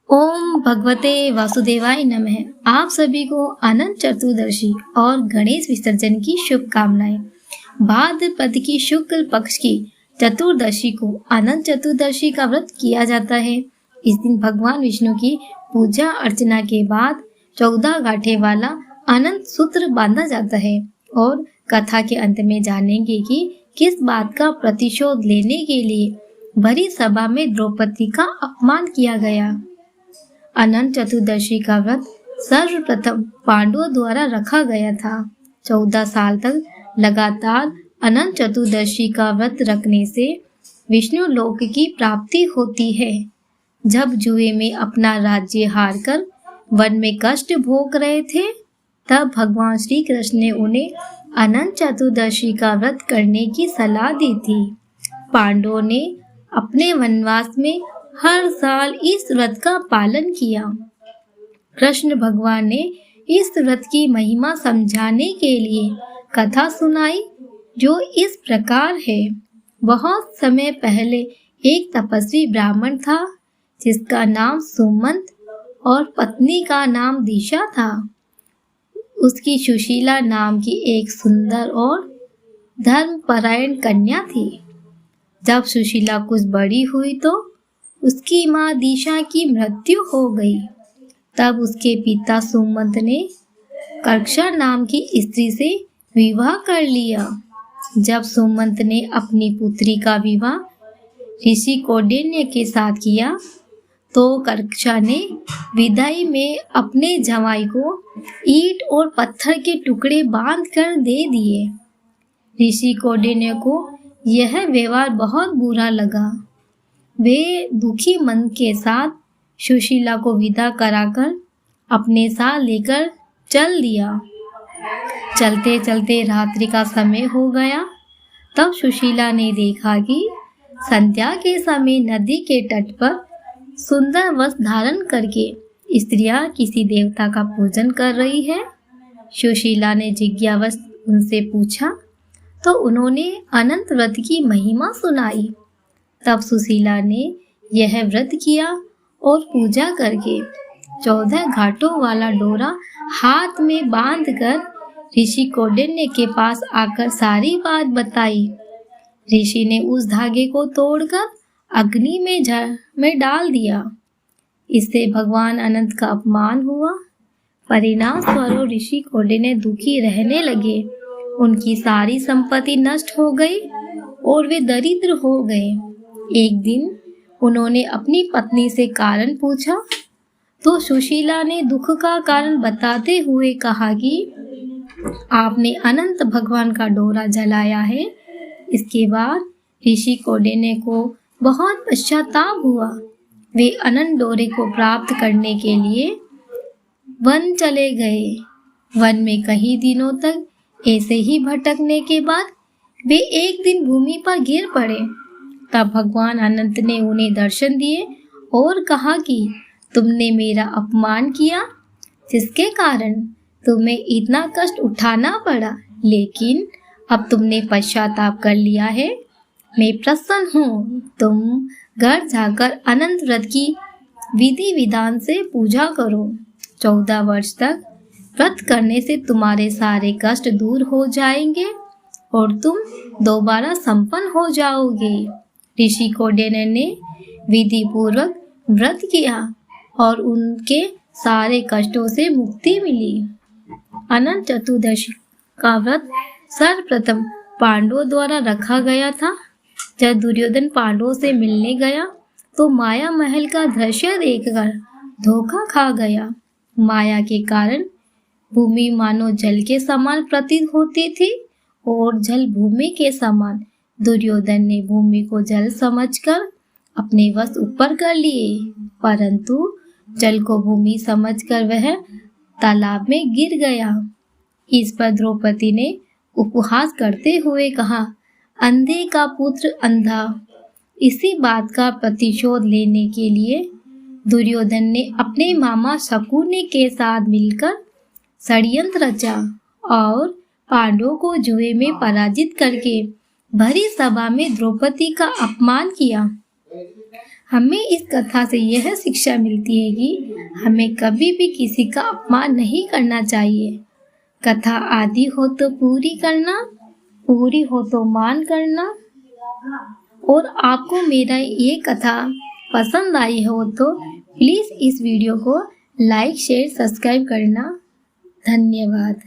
ओम भगवते वासुदेवाय नमः। आप सभी को अनंत चतुर्दशी और गणेश विसर्जन की शुभकामनाएं। भाद्रपद की शुक्ल पक्ष की चतुर्दशी को अनंत चतुर्दशी का व्रत किया जाता है। इस दिन भगवान विष्णु की पूजा अर्चना के बाद 14 गांठे वाला अनंत सूत्र बांधा जाता है और कथा के अंत में जानेंगे कि किस बात का प्रतिशोध लेने के लिए भरी सभा में द्रौपदी का अपमान किया गया। अनंत चतुर्दशी का व्रत सर्वप्रथम पांडवों द्वारा रखा गया था। 14 साल तक लगातार अनंत चतुर्दशी का व्रत रखने से विष्णु लोक की प्राप्ति होती है। जब जुए में अपना राज्य हारकर वन में कष्ट भोग रहे थे, तब भगवान श्री कृष्ण ने उन्हें अनंत चतुर्दशी का व्रत करने की सलाह दी थी। पांडवों ने अपने वनवास में हर साल इस व्रत का पालन किया। कृष्ण भगवान ने इस व्रत की महिमा समझाने के लिए कथा सुनाई, जो इस प्रकार है। बहुत समय पहले एक तपस्वी ब्राह्मण था, जिसका नाम सुमंत और पत्नी का नाम दिशा था। उसकी सुशीला नाम की एक सुंदर और धर्मपरायण कन्या थी। जब सुशीला कुछ बड़ी हुई तो उसकी माँ दिशा की मृत्यु हो गई। तब उसके पिता सुमंत ने कर्क्षा नाम की स्त्री से विवाह कर लिया। जब सुमंत ने अपनी पुत्री का विवाह ऋषि कौंडिन्य के साथ किया, तो कर्क्षा ने विदाई में अपने जवाई को ईंट और पत्थर के टुकड़े बांध कर दे दिए। ऋषि कौंडिन्य को यह व्यवहार बहुत बुरा लगा। वे दुखी मन के साथ सुशीला को विदा कराकर अपने साथ लेकर चल दिया। चलते चलते रात्रि का समय हो गया। तब सुशीला ने देखा कि संध्या के समय नदी के तट पर सुंदर वस्त्र धारण करके स्त्रियां किसी देवता का पूजन कर रही है। सुशीला ने जिज्ञावश उनसे पूछा, तो उन्होंने अनंत व्रत की महिमा सुनाई। तब सुशीला ने यह व्रत किया और पूजा करके 14 घाटों वाला डोरा हाथ में बांधकर ऋषि कौंडिन्य के पास आकर सारी बात बताई। ऋषि ने उस धागे को तोड़कर अग्नि में डाल दिया। इससे भगवान अनंत का अपमान हुआ। परिणाम स्वरूप ऋषि कौंडिन्य दुखी रहने लगे। उनकी सारी संपत्ति नष्ट हो गई और वे दरिद्र हो गए। एक दिन उन्होंने अपनी पत्नी से कारण पूछा, तो सुशीला ने दुख का कारण बताते हुए कहा कि आपने अनंत भगवान का डोरा जलाया है। इसके बाद ऋषि कौंडिन्य को बहुत पश्चाताप हुआ। वे अनंत डोरे को प्राप्त करने के लिए वन चले गए। वन में कई दिनों तक ऐसे ही भटकने के बाद वे एक दिन भूमि पर गिर पड़े। तब भगवान अनंत ने उन्हें दर्शन दिए और कहा कि तुमने मेरा अपमान किया, जिसके कारण तुम्हें इतना कष्ट उठाना पड़ा, लेकिन अब तुमने पश्चाताप कर लिया है। मैं प्रसन्न हूँ। तुम घर जाकर अनंत व्रत की विधि विधान से पूजा करो। 14 वर्ष तक व्रत करने से तुम्हारे सारे कष्ट दूर हो जाएंगे और तुम दोबारा संपन्न हो जाओगे। ऋषि कौंडिन्य ने विधि पूर्वक व्रत किया और उनके सारे कष्टों से मुक्ति मिली। अनंत चतुर्दशी का व्रत सर्वप्रथम पांडवों द्वारा रखा गया था। जब दुर्योधन पांडवों से मिलने गया, तो माया महल का दृश्य देखकर धोखा खा गया। माया के कारण भूमि मानो जल के समान प्रतीत होती थी और जल भूमि के समान। दुर्योधन ने भूमि को जल समझकर अपने वश ऊपर कर लिए, परंतु जल को भूमि समझकर वह तालाब में गिर गया। इस पर द्रौपदी ने उपहास करते हुए कहा, अंधे का पुत्र अंधा। इसी बात का प्रतिशोध लेने के लिए दुर्योधन ने अपने मामा शकुनी के साथ मिलकर षड्यंत्र रचा और पांडवों को जुए में पराजित करके भरी सभा में द्रौपदी का अपमान किया। हमें इस कथा से यह शिक्षा मिलती है कि हमें कभी भी किसी का अपमान नहीं करना चाहिए। कथा आदि हो तो पूरी करना, पूरी हो तो मान करना। और आपको मेरा ये कथा पसंद आई हो तो प्लीज़ इस वीडियो को लाइक शेयर सब्सक्राइब करना। धन्यवाद।